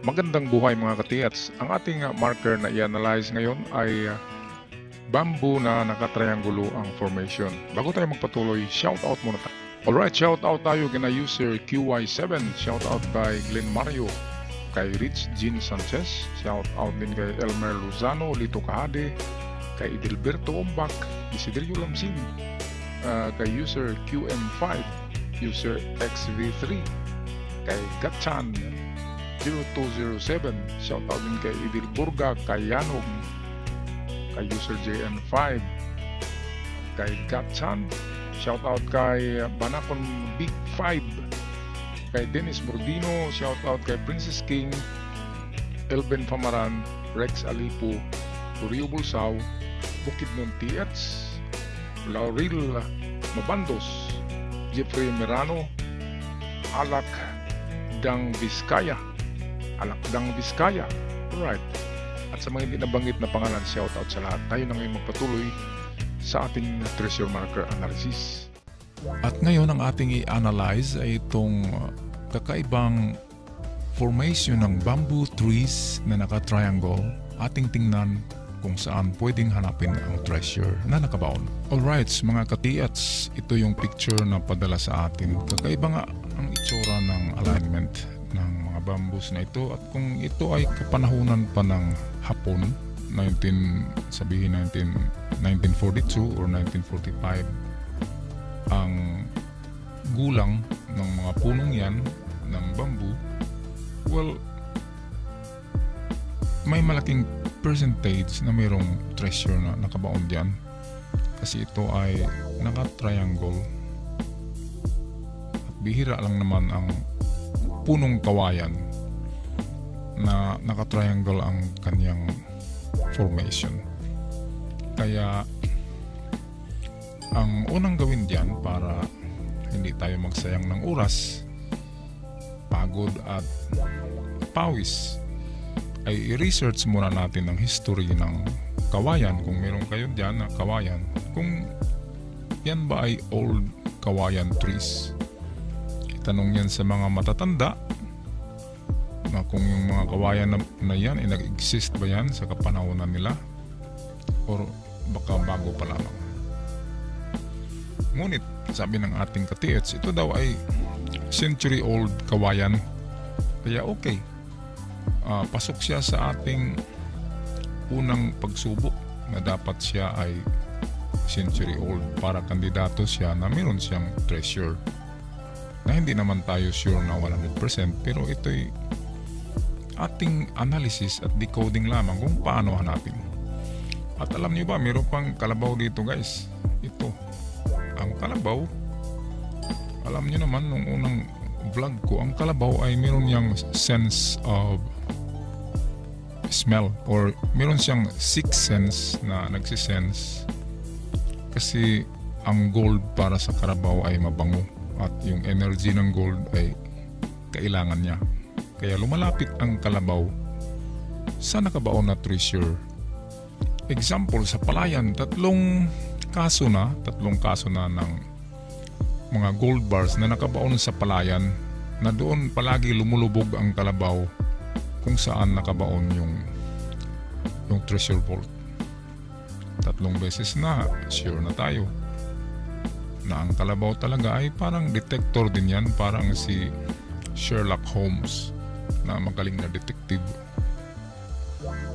Magandang buhay mga katiyats. Ang ating marker na i-analyze ngayon ay bamboo na nakatriangulo ang formation. Bago tayo magpatuloy, shoutout muna tayo. Alright, shoutout tayo kina user QY7, shoutout kay Glenn Mario, kay Rich Jean Sanchez, shoutout din kay Elmer Luzano, Lito Kahade, kay Idilberto Ombak, Isidrio Lamsing, kay user QM5, user XV3, kay Gatchan 0207, shoutout din kay Idil Burga, kay Yanog, kay user JN5, kay Gatchan, shoutout kay Banakon Big 5, kay Dennis Bordino, shoutout kay Princess King, Elben Famaran, Rex Alipo, Turio Bulsaw, Bukidnon TH, Laurel Mabandos, Jeffrey Merano, Alak Dang Vizcaya. Alright. At sa mga hindi nabanggit na pangalan, shoutout sa lahat. Tayo na ngayon magpatuloy sa ating treasure marker analysis. At ngayon ang ating i-analyze ay itong kakaibang formation ng bamboo trees na naka-triangle. Ating tingnan kung saan pwedeng hanapin ang treasure na nakabaon. Alright, mga katiyats, ito yung picture na padala sa atin. Kakaiba nga ang itsura ng alignment ng mga bamboos na ito, at kung ito ay kapanahunan pa ng Hapon, 1942 or 1945, ang gulang ng mga punong yan ng bamboo, well, may malaking percentage na mayroong treasure na nakabaon dyan, kasi ito ay naka-triangle at bihira lang naman ang punong kawayan na naka-triangle ang kanyang formation. Kaya ang unang gawin dyan para hindi tayo magsayang ng oras, pagod at pawis, ay i-research muna natin ang history ng kawayan. Kung meron kayo dyan na kawayan, kung yan ba ay old kawayan trees, itanong yan sa mga matatanda na kung yung mga kawayan na yan ay nag-exist ba yan sa kapanahonan nila or baka bago pa lamang. Ngunit sabi ng ating katiyats, ito daw ay century old kawayan, kaya okay, pasok siya sa ating unang pagsubok na dapat siya ay century old para kandidato siya na meron siyang treasure, na hindi naman tayo sure na 100%, pero ito'y ating analysis at decoding lamang kung paano hanapin. At alam niyo ba, meron pang kalabaw dito guys. Ito ang kalabaw. Alam niyo naman nung unang vlog ko, ang kalabaw ay meron niyang sense of smell, or meron siyang sixth sense na nagsisense, kasi ang gold para sa kalabaw ay mabango at yung energy ng gold ay kailangan niya. Kaya lumalapit ang kalabaw sa nakabaon na treasure. Example, sa palayan, tatlong kaso na ng mga gold bars na nakabaon sa palayan, na doon palagi lumulubog ang kalabaw kung saan nakabaon yung treasure vault. Tatlong beses na sure na tayo na ang kalabaw talaga ay parang detector din yan, parang si Sherlock Holmes na magaling na detective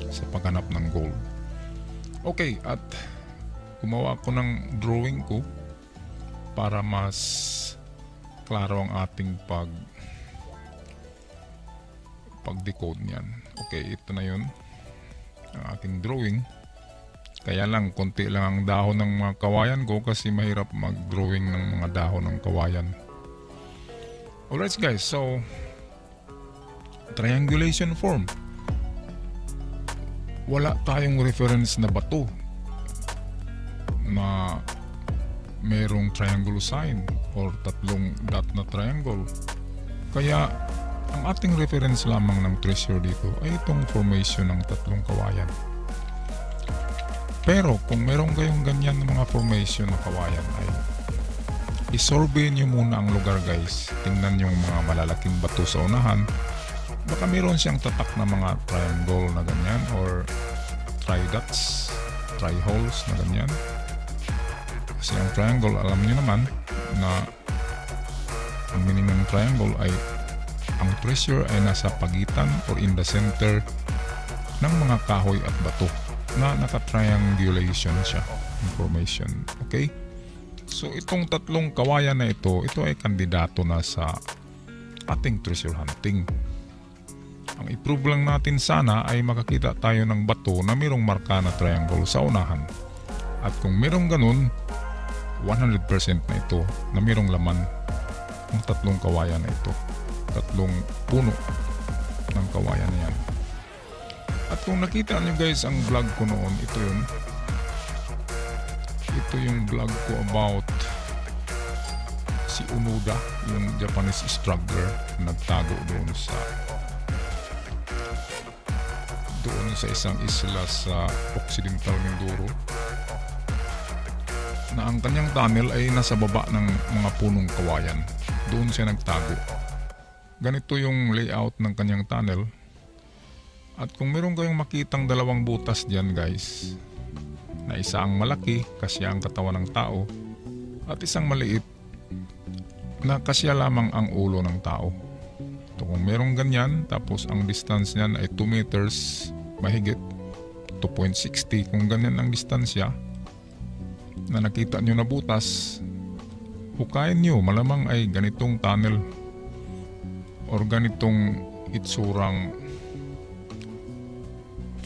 sa paghanap ng gold. Okay, at gumawa ko ng drawing ko para mas klaro ang ating pag-decode niyan. Okay, ito na yun ang ating drawing. Kaya lang, konti lang ang dahon ng mga kawayan ko kasi mahirap mag-drawing ng mga dahon ng kawayan. Alright guys, so triangulation form. Wala tayong reference na bato na merong triangle sign or tatlong dot na triangle. Kaya ang ating reference lamang ng treasure dito ay itong formation ng tatlong kawayan. Pero kung meron kayong ganyan na mga formation na kawayan, ay isurvey nyo muna ang lugar guys. Tingnan yung mga malalaking bato sa unahan baka meron siyang tatak na mga triangle na ganyan or tridots, triholes na ganyan. Kasi ang triangle, alam niyo naman na ang meaning ng triangle ay ang pressure ay nasa pagitan or in the center ng mga kahoy at bato na naka-triangulation siya information. Okay? So itong tatlong kawayan na ito ay kandidato na sa ating treasure hunting. Ang i-prove lang natin sana ay makakita tayo ng bato na mayroong marka na triangle sa unahan. At kung mayroong ganun, 100% na ito na mayroong laman ang tatlong kawayan na ito. Tatlong puno ng kawayan na yan. At kung nakita nyo guys ang vlog ko noon, ito yun. Ito yung vlog ko about si Unoda, yung Japanese struggler, nagtago doon sa isang isla sa Occidental Mindoro, na ang kanyang tunnel ay nasa baba ng mga punong kawayan. Doon siya nagtago. Ganito yung layout ng kanyang tunnel. At kung meron kayong makitang dalawang butas dyan guys, na isa ang malaki kasi ang katawan ng tao at isang maliit na kasya lamang ang ulo ng tao. So kung merong ganyan, tapos ang distance niyan ay 2 meters mahigit, 2.60, kung ganyan ang distansya na nakita nyo na butas, hukayin nyo, malamang ay ganitong tunnel or ganitong itsurang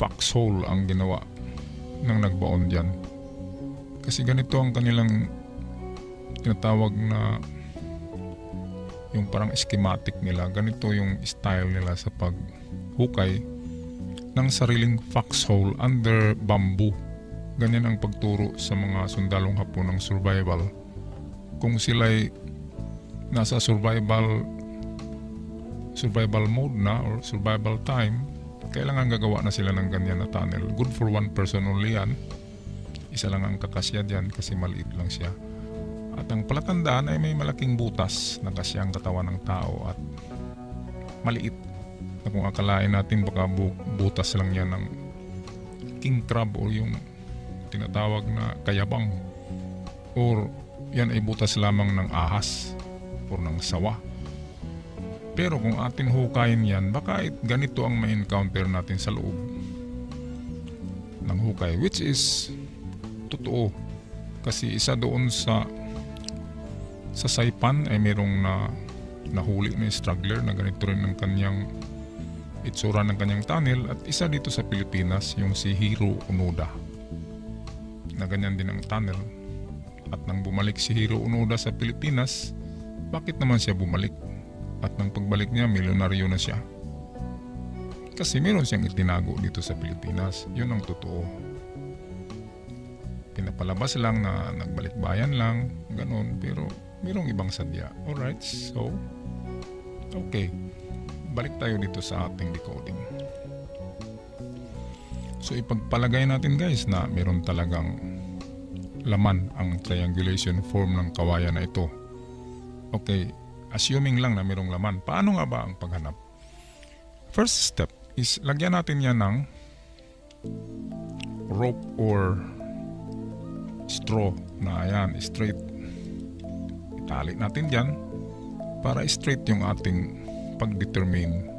foxhole ang ginawa ng nagbaon dyan. Kasi ganito ang kanilang tinatawag na yung parang schematic nila. Ganito yung style nila sa paghukay ng sariling foxhole under bamboo. Ganyan ang pagturo sa mga sundalong Hapon ng survival. Kung sila'y nasa survival mode na or survival time, kailangan gagawa na sila ng ganyan na tunnel. Good for one person only yan. Isa lang ang kakasya dyan kasi maliit lang siya. At ang palatandaan ay may malaking butas na kasya ang katawan ng tao at maliit. Na kung akalain natin baka butas lang yan ng king crab o yung tinatawag na kayabang, or yan ay butas lamang ng ahas or ng sawa. Pero kung atin hukayin yan, baka ganito ang ma-encounter natin sa loob ng hukay, which is totoo. Kasi isa doon sa Saipan ay merong nahuli na struggler na ganito rin ang kanyang itsura ng kanyang tunnel, at isa dito sa Pilipinas yung si Hiro Onoda na ganyan din ang tunnel. At nang bumalik si Hiro Onoda sa Pilipinas, bakit naman siya bumalik? At nang pagbalik niya, milyonaryo na siya. Kasi meron siyang itinago dito sa Pilipinas. Yun ang totoo. Pinapalabas lang na nagbalik bayan lang, ganun, pero merong ibang sadya. Alright, so okay, balik tayo dito sa ating decoding. So ipagpalagay natin guys na meron talagang laman ang triangulation form ng kawayan na ito. Okay, assuming lang na merong laman, paano nga ba ang paghanap? First step is lagyan natin yan ng rope or straw na ayan, straight. Itali natin dyan para straight yung ating pag-determine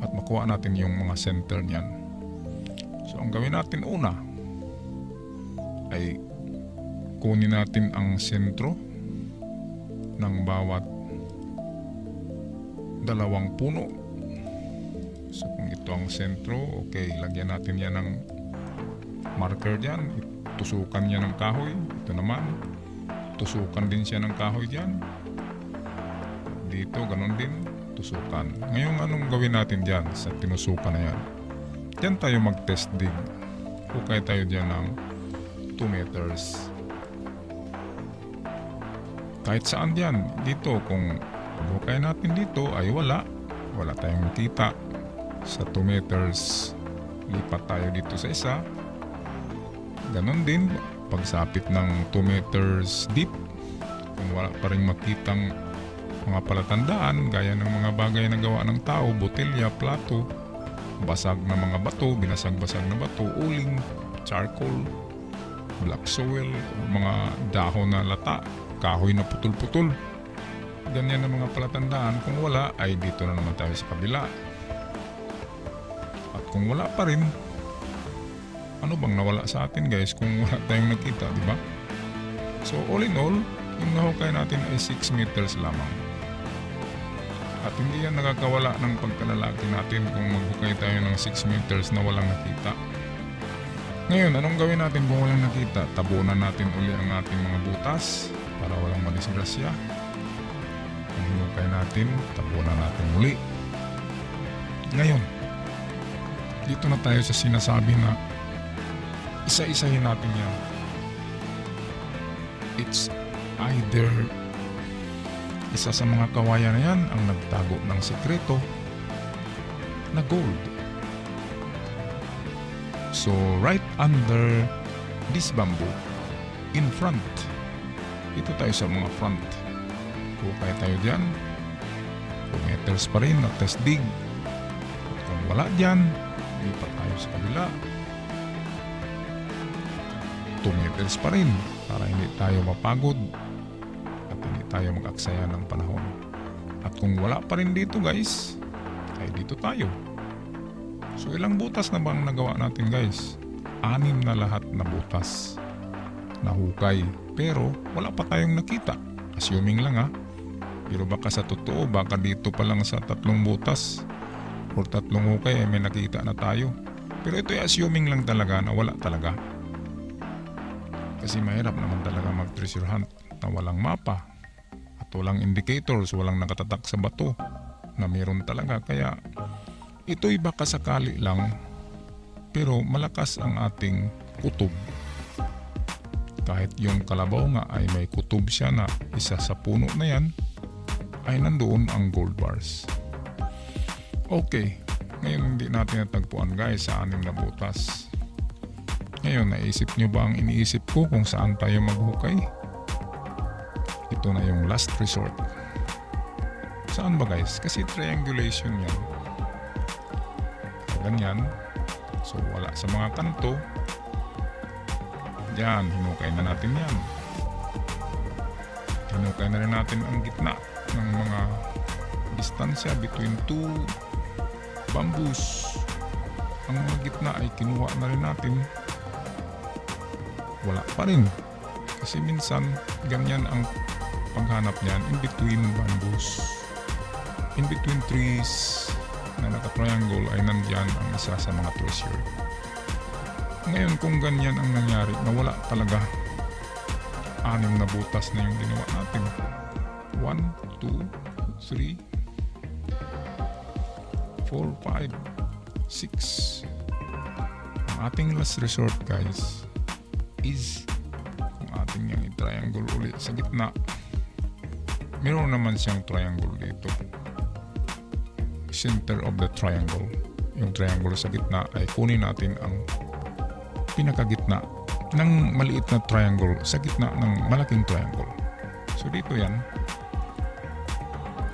at makuha natin yung mga center niyan. So ang gawin natin una ay kunin natin ang sentro ng bawat dalawang puno. So kung ito ang sentro, okay, lagyan natin yan ng marker dyan. Tusukan niya ng kahoy. Ito naman, tusukan din siya ng kahoy dyan. Dito, ganun din, tusukan. Ngayon, anong gawin natin dyan sa tinusukan na yan? Dyan tayo mag-test dig. Hukay tayo dyan ng 2 meters. Kahit saan dyan. Dito, kung hukay natin dito, ay wala tayong makita. Sa 2 meters, lipat tayo dito sa isa. Ganon din, pagsapit ng 2 meters deep, kung wala pa rin makitang mga palatandaan gaya ng mga bagay na gawa ng tao, botelya, plato, basag na mga bato, binasag-basag na bato, uling, charcoal, black soil, mga dahon na lata, kahoy na putol-putol. Ganyan ang mga palatandaan. Kung wala, ay dito na naman tayo sa kabila. At kung wala pa rin, ano bang nawala sa atin guys kung wala tayong nakita, di ba? So all in all, yung nahukay natin ay 6 meters lamang. At hindi yan nakakawala ng pagkalalaki natin kung maghukay tayo ng 6 meters na walang nakita. Ngayon, anong gawin natin kung walang nakita? Tabunan natin uli ang ating mga butas para walang madisgrasya. Ang hinukay natin, tabunan natin uli. Ngayon, dito na tayo sa sinasabi na isa-isahin natin yan. It's either isa sa mga kawayan na yan ang nagtago ng sekreto na gold. So right under this bamboo, in front, ito tayo sa mga front. Hukay tayo dyan, 2 meters pa rin, test dig. At kung wala dyan, lipat tayo sa kabila, 2 meters pa rin para hindi tayo mapagod at hindi tayo mag-aksaya ng panahon. At kung wala pa rin dito guys, ay dito tayo. So ilang butas na bang nagawa natin guys? 6 na lahat na butas na hukay, pero wala pa tayong nakita. Assuming lang ha, pero baka sa totoo, baka dito pa lang sa 3 butas or 3 hukay ay may nakita na tayo. Pero ito ay assuming lang talaga na wala talaga. Kasi mahirap naman talaga mag-treasure hunt na walang mapa at walang indicators, walang nakatatak sa bato na meron talaga. Kaya ito'y baka sakali lang, pero malakas ang ating kutob. Kahit yung kalabaw nga ay may kutob siya na isa sa puno na yan, ay nandoon ang gold bars. Okay, ngayon hindi natin natagpuan guys sa 6 na butas. Ngayon, naisip nyo ba ang iniisip ko kung saan tayo maghukay? Ito na yung last resort. Saan ba guys? Kasi triangulation yan. Ganyan. So wala sa mga kanto. Diyan, hinukay na natin yan. Hinukay na rin natin ang gitna ng mga distansya between 2 bamboos. Ang mga gitna ay kinuha na rin natin. Wala pa rin. Kasi minsan, ganyan ang paghanap niyan in between bamboos. In between trees na naka-triangle ay nandyan ang isa sa mga treasure. Ngayon kung ganyan ang nangyari na wala talaga, 6 na butas na yung ginawa natin. 1, 2, 3, 4, 5, 6. Ang ating last resort guys is kung ating yung i-triangle ulit sa gitna. Meron naman siyang triangle dito. Center of the triangle. Yung triangle sa gitna ay kunin natin ang pinakagitna ng maliit na triangle sa gitna ng malaking triangle. So dito yan.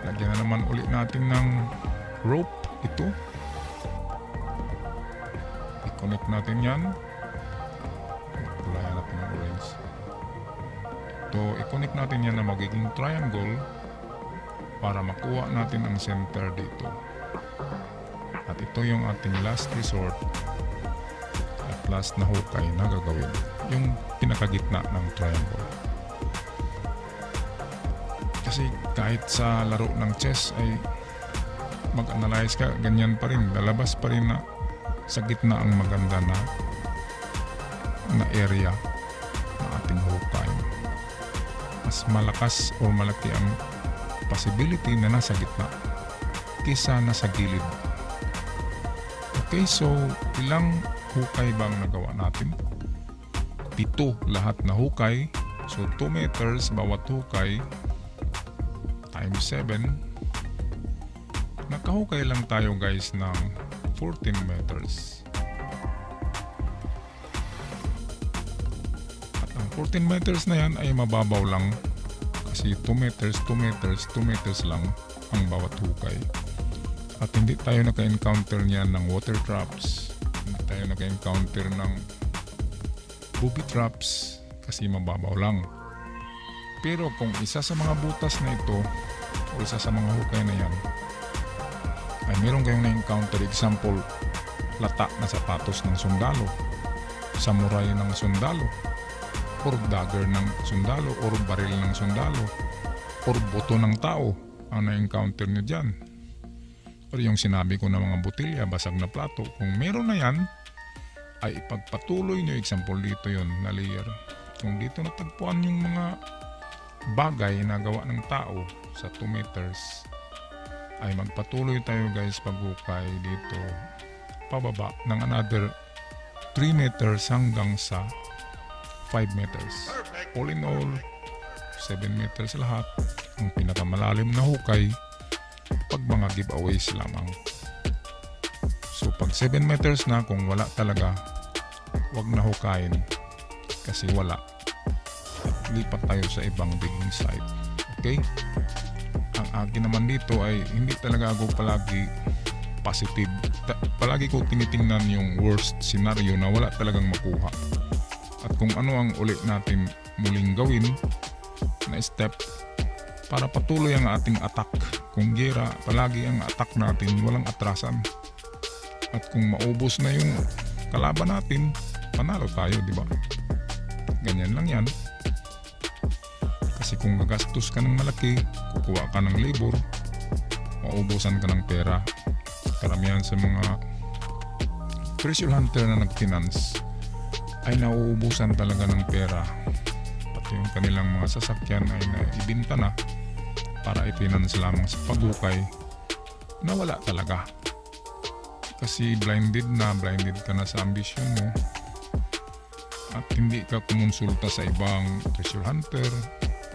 Lagyan na naman ulit natin ng rope ito. I-connect natin yan. Kulayan natin ng orange. Ito, i-connect natin yan na magiging triangle para makuha natin ang center dito. At ito yung ating last resort at last na hukay na gagawin. Yung pinakagitna ng triangle. Kasi kahit sa laro ng chess ay mag-analyze ka, ganyan pa rin. Lalabas pa rin na sa gitna ang maganda na area na ating hukay. Mas malakas o malaki ang possibility na nasa gitna kaysa nasa gilid. Okay, so ilang hukay bang nagawa natin? 7 lahat na hukay. So 2 meters bawat hukay times 7. Nakahukay lang tayo guys ng 14 meters. At ang 14 meters na yan ay mababaw lang Kasi 2 meters, 2 meters, 2 meters lang ang bawat hukay. At hindi tayo naka-encounter niyan ng water traps. Hindi tayo naka-encounter ng booby traps kasi mababaw lang. Pero kung isa sa mga butas na ito o isa sa mga hukay na yan ay meron kayong na-encounter, example, lata na sapatos ng sundalo, samurai ng sundalo, or dagger ng sundalo, or baril ng sundalo, or boto ng tao ang na-encounter nyo dyan, or yung sinabi ko na mga botilya, basag na plato, kung meron na yan ay ipagpatuloy nyo. Example dito yon na layer. Kung dito natagpuan yung mga bagay na gawa ng tao sa 2 meters, ay magpatuloy tayo guys paghukay dito pababa ng another 3 meters hanggang sa 5 meters. All in all, 7 meters lahat. Ang pinakamalalim na hukay pag mga giveaways lamang. So pag 7 meters na, kung wala talaga, wag na hukayin kasi wala. Lipat tayo sa ibang digging site. Okay? Ang akin naman dito ay hindi talaga ako palagi positive. Palagi ko tinitingnan yung worst scenario na wala talagang makuha. At kung ano ang ulit natin muling gawin na step para patuloy ang ating attack. Kung gera, palagi ang attack natin, walang atrasan. At kung maubos na yung kalaban natin, panalo tayo, di ba? Ganyan lang yan. Kasi kung gagastos ka ng malaki, kukuha ka ng labor, maubusan ka ng pera. Karamihan sa mga treasure hunter na nag-finance ay nauubusan talaga ng pera. Pati yung kanilang mga sasakyan ay naibinta na para i-finance lamang sa paghukay na wala talaga. Kasi blinded ka na sa ambisyon mo at hindi ka kumonsulta sa ibang treasure hunter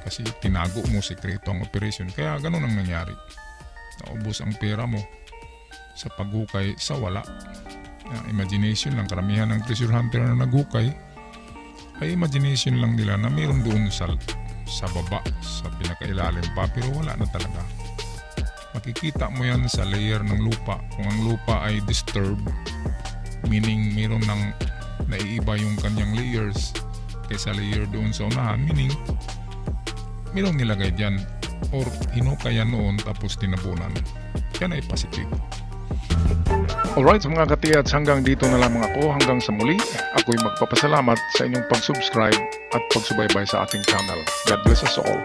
kasi tinago mo sekreto ang operation. Kaya ganun ang nangyari. Naubos ang pera mo sa paghukay sa wala. Imagination lang. Karamihan ng treasure hunter na naghukay ay imagination lang nila na mayroon doon sa baba, sa pinakailalim pa, pero wala na talaga. Makikita mo yan sa layer ng lupa. Kung ang lupa ay disturbed, meaning mayroon ng naiiba yung kanyang layers kaysa layer doon sa unahan, meaning mayroong nilagay dyan or hinukayan noon tapos tinabunan. Yan ay positive. Alright mga katiyats, hanggang dito na lamang ako. Hanggang sa muli, ako'y magpapasalamat sa inyong pag-subscribe at pagsubaybay sa ating channel. God bless us all.